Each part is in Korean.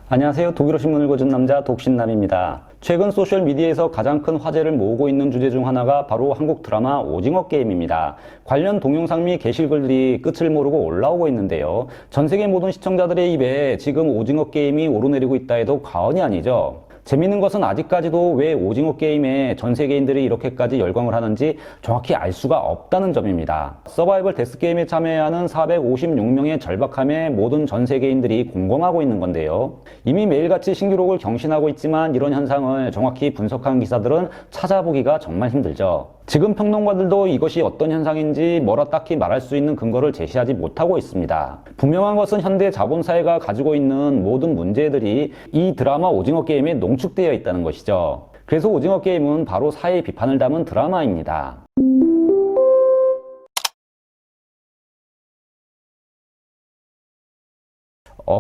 안녕하세요. 독일어 신문을 읽어준 남자 독신남입니다. 최근 소셜미디어에서 가장 큰 화제를 모으고 있는 주제 중 하나가 바로 한국 드라마 오징어 게임입니다. 관련 동영상 및 게시글들이 끝을 모르고 올라오고 있는데요. 전 세계 모든 시청자들의 입에 지금 오징어 게임이 오르내리고 있다 해도 과언이 아니죠. 재밌는 것은 아직까지도 왜 오징어 게임에 전 세계인들이 이렇게까지 열광을 하는지 정확히 알 수가 없다는 점입니다. 서바이벌 데스 게임에 참여하는 456명의 절박함에 모든 전 세계인들이 공감하고 있는 건데요. 이미 매일같이 신기록을 경신하고 있지만 이런 현상을 정확히 분석한 기사들은 찾아보기가 정말 힘들죠. 지금 평론가들도 이것이 어떤 현상인지 뭐라 딱히 말할 수 있는 근거를 제시하지 못하고 있습니다. 분명한 것은 현대 자본사회가 가지고 있는 모든 문제들이 이 드라마 오징어 게임에 농축되어 있다는 것이죠. 그래서 오징어 게임은 바로 사회 비판을 담은 드라마입니다.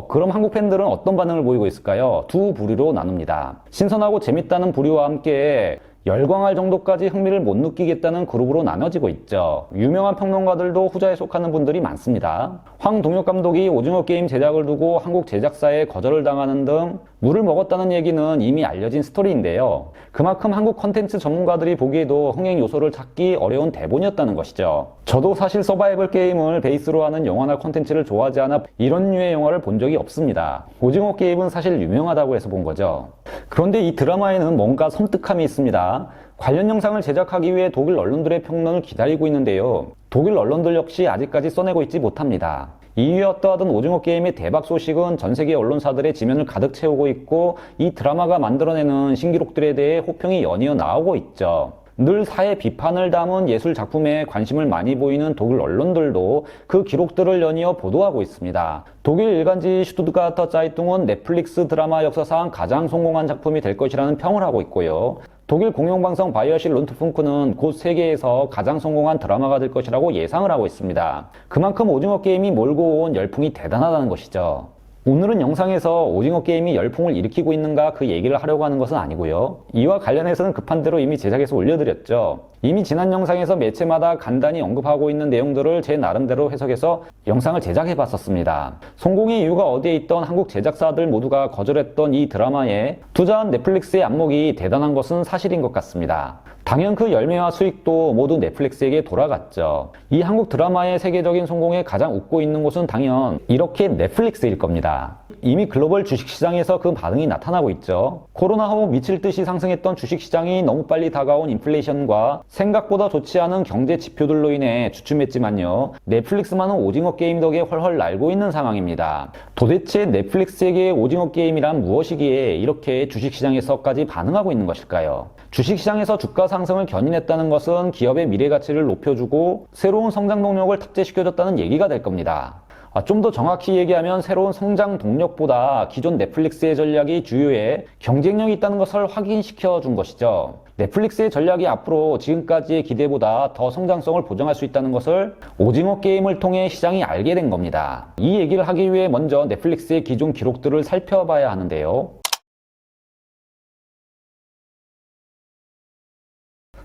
그럼 한국 팬들은 어떤 반응을 보이고 있을까요? 두 부류로 나눕니다. 신선하고 재밌다는 부류와 함께 열광할 정도까지 흥미를 못 느끼겠다는 그룹으로 나눠지고 있죠. 유명한 평론가들도 후자에 속하는 분들이 많습니다. 황동혁 감독이 오징어 게임 제작을 두고 한국 제작사에 거절을 당하는 등 물을 먹었다는 얘기는 이미 알려진 스토리인데요. 그만큼 한국 컨텐츠 전문가들이 보기에도 흥행 요소를 찾기 어려운 대본이었다는 것이죠. 저도 사실 서바이벌 게임을 베이스로 하는 영화나 컨텐츠를 좋아하지 않아 이런 류의 영화를 본 적이 없습니다. 오징어 게임은 사실 유명하다고 해서 본 거죠. 그런데 이 드라마에는 뭔가 섬뜩함이 있습니다. 관련 영상을 제작하기 위해 독일 언론들의 평론을 기다리고 있는데요. 독일 언론들 역시 아직까지 써내고 있지 못합니다. 이유에 어떠하든 오징어 게임의 대박 소식은 전 세계 언론사들의 지면을 가득 채우고 있고 이 드라마가 만들어내는 신기록들에 대해 호평이 연이어 나오고 있죠. 늘 사회 비판을 담은 예술 작품에 관심을 많이 보이는 독일 언론들도 그 기록들을 연이어 보도하고 있습니다. 독일 일간지 슈투트가르터 짜이뚱은 넷플릭스 드라마 역사상 가장 성공한 작품이 될 것이라는 평을 하고 있고요. 독일 공영방송 바이어실 론트풍크는 곧 세계에서 가장 성공한 드라마가 될 것이라고 예상을 하고 있습니다. 그만큼 오징어 게임이 몰고 온 열풍이 대단하다는 것이죠. 오늘은 영상에서 오징어 게임이 열풍을 일으키고 있는가 그 얘기를 하려고 하는 것은 아니고요. 이와 관련해서는 급한 대로 이미 제작해서 올려드렸죠. 이미 지난 영상에서 매체마다 간단히 언급하고 있는 내용들을 제 나름대로 해석해서 영상을 제작해 봤었습니다. 성공의 이유가 어디에 있던 한국 제작사들 모두가 거절했던 이 드라마에 투자한 넷플릭스의 안목이 대단한 것은 사실인 것 같습니다. 당연 그 열매와 수익도 모두 넷플릭스에게 돌아갔죠. 이 한국 드라마의 세계적인 성공에 가장 웃고 있는 곳은 당연 이렇게 넷플릭스일 겁니다. 이미 글로벌 주식시장에서 그 반응이 나타나고 있죠. 코로나 후 미칠 듯이 상승했던 주식시장이 너무 빨리 다가온 인플레이션과 생각보다 좋지 않은 경제 지표들로 인해 주춤했지만요. 넷플릭스만은 오징어 게임 덕에 훨훨 날고 있는 상황입니다. 도대체 넷플릭스에게 오징어 게임이란 무엇이기에 이렇게 주식시장에서까지 반응하고 있는 것일까요? 주식시장에서 주가 상승을 견인했다는 것은 기업의 미래 가치를 높여주고 새로운 성장 동력을 탑재시켜줬다는 얘기가 될 겁니다. 좀 더 정확히 얘기하면 새로운 성장 동력보다 기존 넷플릭스의 전략이 주요해 경쟁력이 있다는 것을 확인시켜 준 것이죠. 넷플릭스의 전략이 앞으로 지금까지의 기대보다 더 성장성을 보장할 수 있다는 것을 오징어 게임을 통해 시장이 알게 된 겁니다. 이 얘기를 하기 위해 먼저 넷플릭스의 기존 기록들을 살펴봐야 하는데요.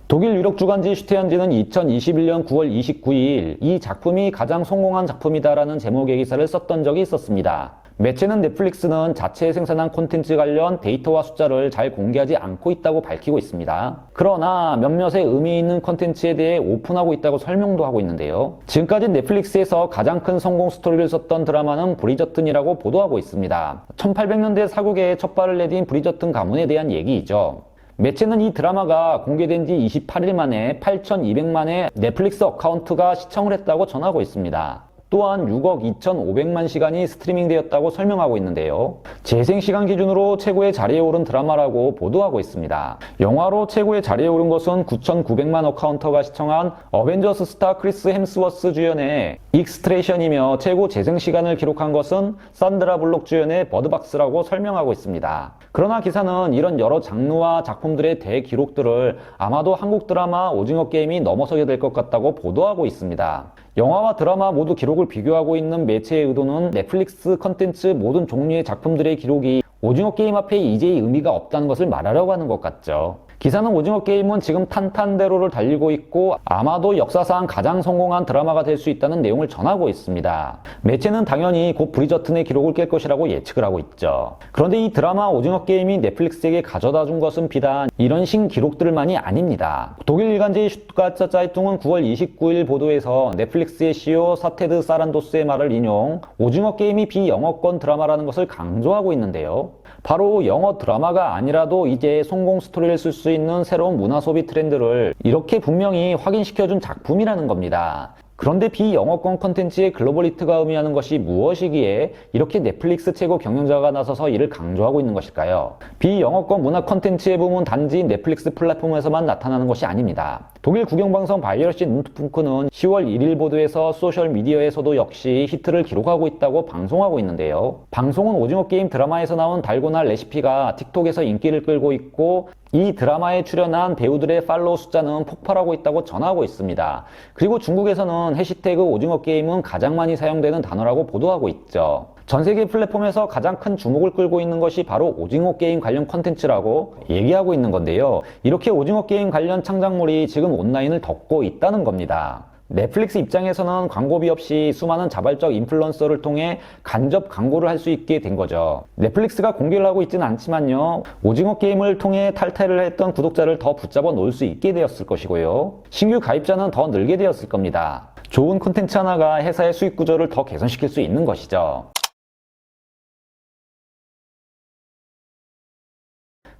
독일 유력 주간지 슈테연지는 2021년 9월 29일 이 작품이 가장 성공한 작품이다라는 제목의 기사를 썼던 적이 있었습니다. 매체는 넷플릭스는 자체 생산한 콘텐츠 관련 데이터와 숫자를 잘 공개하지 않고 있다고 밝히고 있습니다. 그러나 몇몇의 의미 있는 콘텐츠에 대해 오픈하고 있다고 설명도 하고 있는데요. 지금까지 넷플릭스에서 가장 큰 성공 스토리를 썼던 드라마는 브리저튼이라고 보도하고 있습니다. 1800년대 사국에 첫 발을 내딘 브리저튼 가문에 대한 얘기이죠. 매체는 이 드라마가 공개된 지 28일 만에 8,200만의 넷플릭스 어카운트가 시청을 했다고 전하고 있습니다. 또한 6억 2,500만 시간이 스트리밍되었다고 설명하고 있는데요. 재생시간 기준으로 최고의 자리에 오른 드라마라고 보도하고 있습니다. 영화로 최고의 자리에 오른 것은 9,900만 어카운터가 시청한 어벤져스 스타 크리스 햄스워스 주연의 익스트레이션이며 최고 재생시간을 기록한 것은 산드라 블록 주연의 버드박스라고 설명하고 있습니다. 그러나 기사는 이런 여러 장르와 작품들의 대기록들을 아마도 한국 드라마 오징어 게임이 넘어서게 될 것 같다고 보도하고 있습니다. 영화와 드라마 모두 기록을 비교하고 있는 매체의 의도는 넷플릭스 컨텐츠 모든 종류의 작품들의 기록이 오징어 게임 앞에 이제 의미가 없다는 것을 말하려고 하는 것 같죠. 기사는 오징어 게임은 지금 탄탄대로를 달리고 있고 아마도 역사상 가장 성공한 드라마가 될 수 있다는 내용을 전하고 있습니다. 매체는 당연히 곧 브리저튼의 기록을 깰 것이라고 예측을 하고 있죠. 그런데 이 드라마 오징어 게임이 넷플릭스에게 가져다 준 것은 비단 이런 신기록들만이 아닙니다. 독일 일간지 슈투가르트 짜이퉁은 9월 29일 보도에서 넷플릭스의 CEO 사테드 사란도스의 말을 인용, 오징어 게임이 비영어권 드라마라는 것을 강조하고 있는데요. 바로 영어 드라마가 아니라도 이제 성공 스토리를 쓸 수 있는 새로운 문화 소비 트렌드를 이렇게 분명히 확인시켜준 작품이라는 겁니다. 그런데 비영어권 콘텐츠의 글로벌 히트가 의미하는 것이 무엇이기에 이렇게 넷플릭스 최고 경영자가 나서서 이를 강조하고 있는 것일까요? 비영어권 문화 콘텐츠의 붐은 단지 넷플릭스 플랫폼에서만 나타나는 것이 아닙니다. 독일 국영방송 바이에르시 눈트풍크는 10월 1일 보도에서 소셜미디어에서도 역시 히트를 기록하고 있다고 방송하고 있는데요. 방송은 오징어 게임 드라마에서 나온 달고나 레시피가 틱톡에서 인기를 끌고 있고 이 드라마에 출연한 배우들의 팔로우 숫자는 폭발하고 있다고 전하고 있습니다. 그리고 중국에서는 해시태그 오징어 게임은 가장 많이 사용되는 단어라고 보도하고 있죠. 전 세계 플랫폼에서 가장 큰 주목을 끌고 있는 것이 바로 오징어 게임 관련 콘텐츠라고 얘기하고 있는 건데요. 이렇게 오징어 게임 관련 창작물이 지금 온라인을 덮고 있다는 겁니다. 넷플릭스 입장에서는 광고비 없이 수많은 자발적 인플루언서를 통해 간접 광고를 할 수 있게 된 거죠. 넷플릭스가 공개를 하고 있지는 않지만요. 오징어 게임을 통해 탈퇴를 했던 구독자를 더 붙잡아 놓을 수 있게 되었을 것이고요. 신규 가입자는 더 늘게 되었을 겁니다. 좋은 콘텐츠 하나가 회사의 수익 구조를 더 개선시킬 수 있는 것이죠.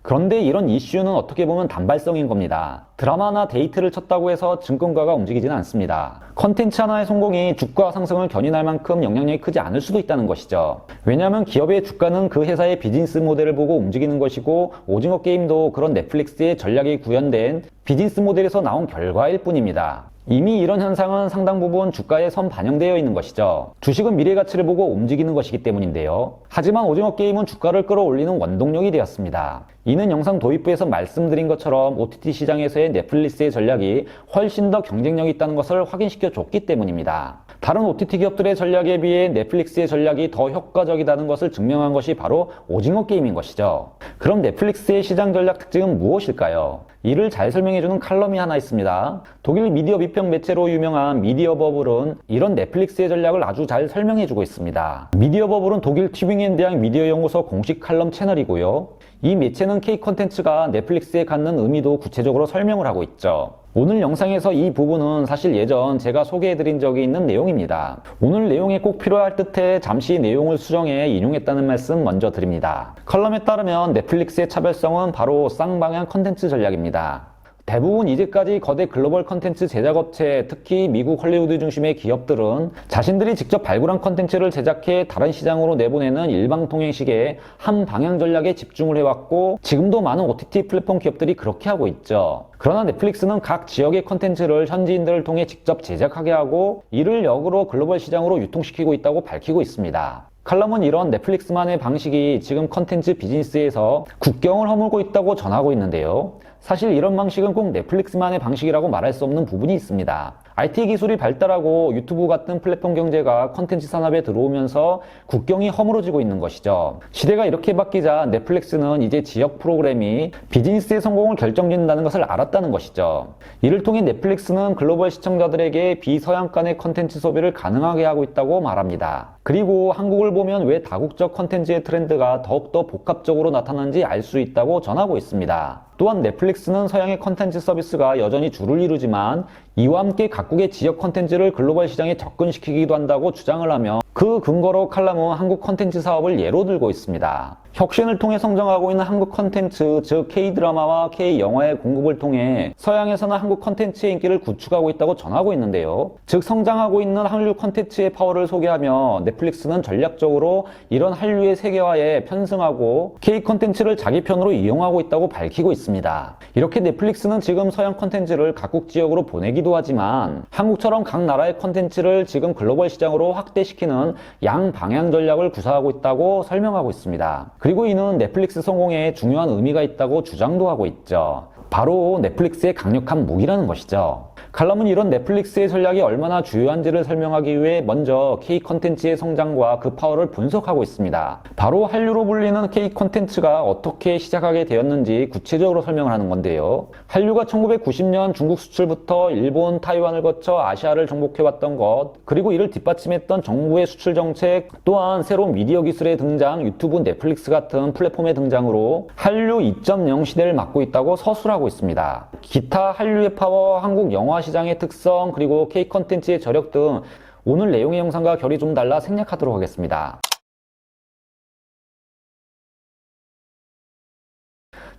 그런데 이런 이슈는 어떻게 보면 단발성인 겁니다. 드라마나 데이트를 쳤다고 해서 증권가가 움직이지는 않습니다. 컨텐츠 하나의 성공이 주가 상승을 견인할 만큼 영향력이 크지 않을 수도 있다는 것이죠. 왜냐하면 기업의 주가는 그 회사의 비즈니스 모델을 보고 움직이는 것이고 오징어 게임도 그런 넷플릭스의 전략이 구현된 비즈니스 모델에서 나온 결과일 뿐입니다. 이미 이런 현상은 상당 부분 주가에 선반영되어 있는 것이죠. 주식은 미래 가치를 보고 움직이는 것이기 때문인데요. 하지만 오징어 게임은 주가를 끌어올리는 원동력이 되었습니다. 이는 영상 도입부에서 말씀드린 것처럼 OTT 시장에서의 넷플릭스의 전략이 훨씬 더 경쟁력이 있다는 것을 확인시켜 줬기 때문입니다. 다른 OTT 기업들의 전략에 비해 넷플릭스의 전략이 더 효과적이라는 것을 증명한 것이 바로 오징어 게임인 것이죠. 그럼 넷플릭스의 시장 전략 특징은 무엇일까요? 이를 잘 설명해주는 칼럼이 하나 있습니다. 독일 미디어 비평 매체로 유명한 미디어 버블은 이런 넷플릭스의 전략을 아주 잘 설명해주고 있습니다. 미디어 버블은 독일 튜빙겐 대학 미디어 연구소 공식 칼럼 채널이고요. 이 매체는 K 콘텐츠가 넷플릭스에 갖는 의미도 구체적으로 설명을 하고 있죠. 오늘 영상에서 이 부분은 사실 예전 제가 소개해드린 적이 있는 내용입니다. 오늘 내용에 꼭 필요할 듯해 잠시 내용을 수정해 인용했다는 말씀 먼저 드립니다. 컬럼에 따르면 넷플릭스의 차별성은 바로 쌍방향 컨텐츠 전략입니다. 대부분 이제까지 거대 글로벌 컨텐츠 제작업체, 특히 미국 헐리우드 중심의 기업들은 자신들이 직접 발굴한 컨텐츠를 제작해 다른 시장으로 내보내는 일방통행식의 한 방향 전략에 집중을 해왔고 지금도 많은 OTT 플랫폼 기업들이 그렇게 하고 있죠. 그러나 넷플릭스는 각 지역의 컨텐츠를 현지인들을 통해 직접 제작하게 하고 이를 역으로 글로벌 시장으로 유통시키고 있다고 밝히고 있습니다. 칼럼은 이런 넷플릭스만의 방식이 지금 컨텐츠 비즈니스에서 국경을 허물고 있다고 전하고 있는데요. 사실 이런 방식은 꼭 넷플릭스만의 방식이라고 말할 수 없는 부분이 있습니다. IT 기술이 발달하고 유튜브 같은 플랫폼 경제가 컨텐츠 산업에 들어오면서 국경이 허물어지고 있는 것이죠. 시대가 이렇게 바뀌자 넷플릭스는 이제 지역 프로그램이 비즈니스의 성공을 결정짓는다는 것을 알았다는 것이죠. 이를 통해 넷플릭스는 글로벌 시청자들에게 비서양간의 컨텐츠 소비를 가능하게 하고 있다고 말합니다. 그리고 한국을 보면 왜 다국적 컨텐츠의 트렌드가 더욱더 복합적으로 나타나는지 알 수 있다고 전하고 있습니다. 또한 넷플릭스는 서양의 컨텐츠 서비스가 여전히 주를 이루지만 이와 함께 각국의 지역 컨텐츠를 글로벌 시장에 접근시키기도 한다고 주장을 하며 그 근거로 칼럼은 한국 컨텐츠 사업을 예로 들고 있습니다. 혁신을 통해 성장하고 있는 한국 컨텐츠, 즉 K-드라마와 K-영화의 공급을 통해 서양에서는 한국 컨텐츠의 인기를 구축하고 있다고 전하고 있는데요. 즉 성장하고 있는 한류 컨텐츠의 파워를 소개하며 넷플릭스는 전략적으로 이런 한류의 세계화에 편승하고 K-컨텐츠를 자기 편으로 이용하고 있다고 밝히고 있습니다. 이렇게 넷플릭스는 지금 서양 컨텐츠를 각국 지역으로 보내기도 하지만 한국처럼 각 나라의 컨텐츠를 지금 글로벌 시장으로 확대시키는 양방향 전략을 구사하고 있다고 설명하고 있습니다. 그리고 이는 넷플릭스 성공에 중요한 의미가 있다고 주장도 하고 있죠. 바로 넷플릭스의 강력한 무기라는 것이죠. 칼럼은 이런 넷플릭스의 전략이 얼마나 주요한지를 설명하기 위해 먼저 K 콘텐츠의 성장과 그 파워를 분석하고 있습니다. 바로 한류로 불리는 K 콘텐츠가 어떻게 시작하게 되었는지 구체적으로 설명을 하는 건데요. 한류가 1990년 중국 수출부터 일본, 타이완을 거쳐 아시아를 정복해왔던 것, 그리고 이를 뒷받침했던 정부의 수출 정책, 또한 새로운 미디어 기술의 등장, 유튜브, 넷플릭스 같은 플랫폼의 등장으로 한류 2.0 시대를 맞고 있다고 서술하고 있습니다. 기타 한류의 파워, 한국 영화 시장의 특성, 그리고 K 콘텐츠의 저력 등 오늘 내용의 영상과 결이 좀 달라 생략하도록 하겠습니다.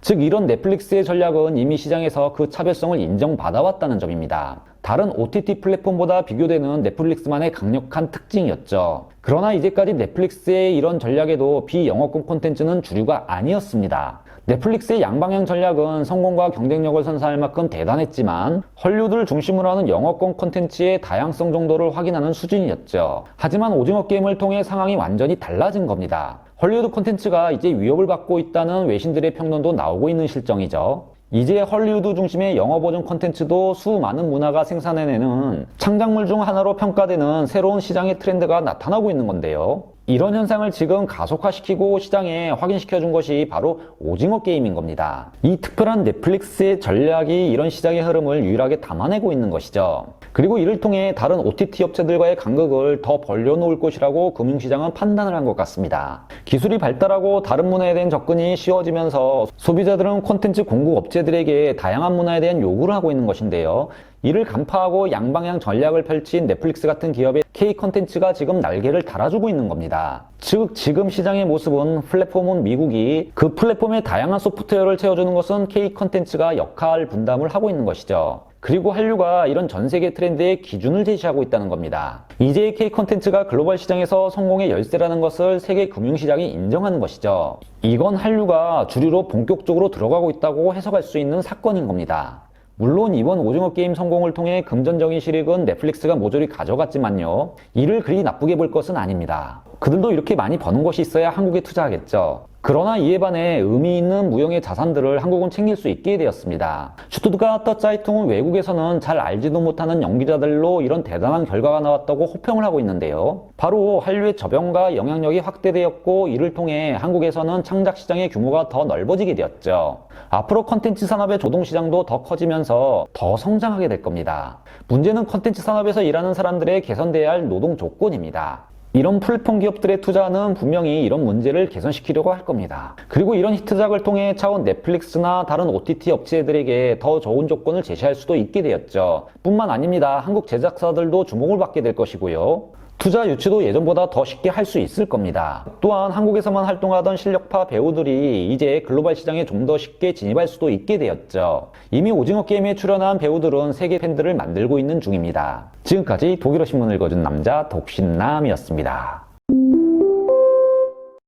즉 이런 넷플릭스의 전략은 이미 시장에서 그 차별성을 인정받아왔다는 점입니다. 다른 OTT 플랫폼보다 비교되는 넷플릭스만의 강력한 특징이었죠. 그러나 이제까지 넷플릭스의 이런 전략에도 비영어권 콘텐츠는 주류가 아니었습니다. 넷플릭스의 양방향 전략은 성공과 경쟁력을 선사할 만큼 대단했지만 헐리우드를 중심으로 하는 영어권 콘텐츠의 다양성 정도를 확인하는 수준이었죠. 하지만 오징어 게임을 통해 상황이 완전히 달라진 겁니다. 헐리우드 콘텐츠가 이제 위협을 받고 있다는 외신들의 평론도 나오고 있는 실정이죠. 이제 헐리우드 중심의 영어 버전 콘텐츠도 수많은 문화가 생산해내는 창작물 중 하나로 평가되는 새로운 시장의 트렌드가 나타나고 있는 건데요. 이런 현상을 지금 가속화시키고 시장에 확인시켜준 것이 바로 오징어 게임인 겁니다. 이 특별한 넷플릭스의 전략이 이런 시장의 흐름을 유일하게 담아내고 있는 것이죠. 그리고 이를 통해 다른 OTT 업체들과의 간극을 더 벌려놓을 것이라고 금융시장은 판단을 한 것 같습니다. 기술이 발달하고 다른 문화에 대한 접근이 쉬워지면서 소비자들은 콘텐츠 공급 업체들에게 다양한 문화에 대한 요구를 하고 있는 것인데요. 이를 간파하고 양방향 전략을 펼친 넷플릭스 같은 기업의 K 콘텐츠가 지금 날개를 달아주고 있는 겁니다. 즉 지금 시장의 모습은 플랫폼은 미국이 그 플랫폼의 다양한 소프트웨어를 채워주는 것은 K 콘텐츠가 역할 분담을 하고 있는 것이죠. 그리고 한류가 이런 전 세계 트렌드의 기준을 제시하고 있다는 겁니다. 이제 K 콘텐츠가 글로벌 시장에서 성공의 열쇠라는 것을 세계 금융시장이 인정하는 것이죠. 이건 한류가 주류로 본격적으로 들어가고 있다고 해석할 수 있는 사건인 겁니다. 물론 이번 오징어 게임 성공을 통해 금전적인 실익은 넷플릭스가 모조리 가져갔지만요. 이를 그리 나쁘게 볼 것은 아닙니다. 그들도 이렇게 많이 버는 것이 있어야 한국에 투자하겠죠. 그러나 이에 반해 의미 있는 무형의 자산들을 한국은 챙길 수 있게 되었습니다. 슈투트가르트 자이퉁은 외국에서는 잘 알지도 못하는 연기자들로 이런 대단한 결과가 나왔다고 호평을 하고 있는데요. 바로 한류의 저변과 영향력이 확대되었고 이를 통해 한국에서는 창작 시장의 규모가 더 넓어지게 되었죠. 앞으로 컨텐츠 산업의 조동시장도 더 커지면서 더 성장하게 될 겁니다. 문제는 컨텐츠 산업에서 일하는 사람들의 개선돼야 할 노동 조건입니다. 이런 플랫폼 기업들의 투자는 분명히 이런 문제를 개선시키려고 할 겁니다. 그리고 이런 히트작을 통해 차원 넷플릭스나 다른 OTT 업체들에게 더 좋은 조건을 제시할 수도 있게 되었죠. 뿐만 아닙니다. 한국 제작사들도 주목을 받게 될 것이고요. 투자 유치도 예전보다 더 쉽게 할 수 있을 겁니다. 또한 한국에서만 활동하던 실력파 배우들이 이제 글로벌 시장에 좀 더 쉽게 진입할 수도 있게 되었죠. 이미 오징어 게임에 출연한 배우들은 세계 팬들을 만들고 있는 중입니다. 지금까지 독일어 신문을 읽어준 남자 독신남이었습니다.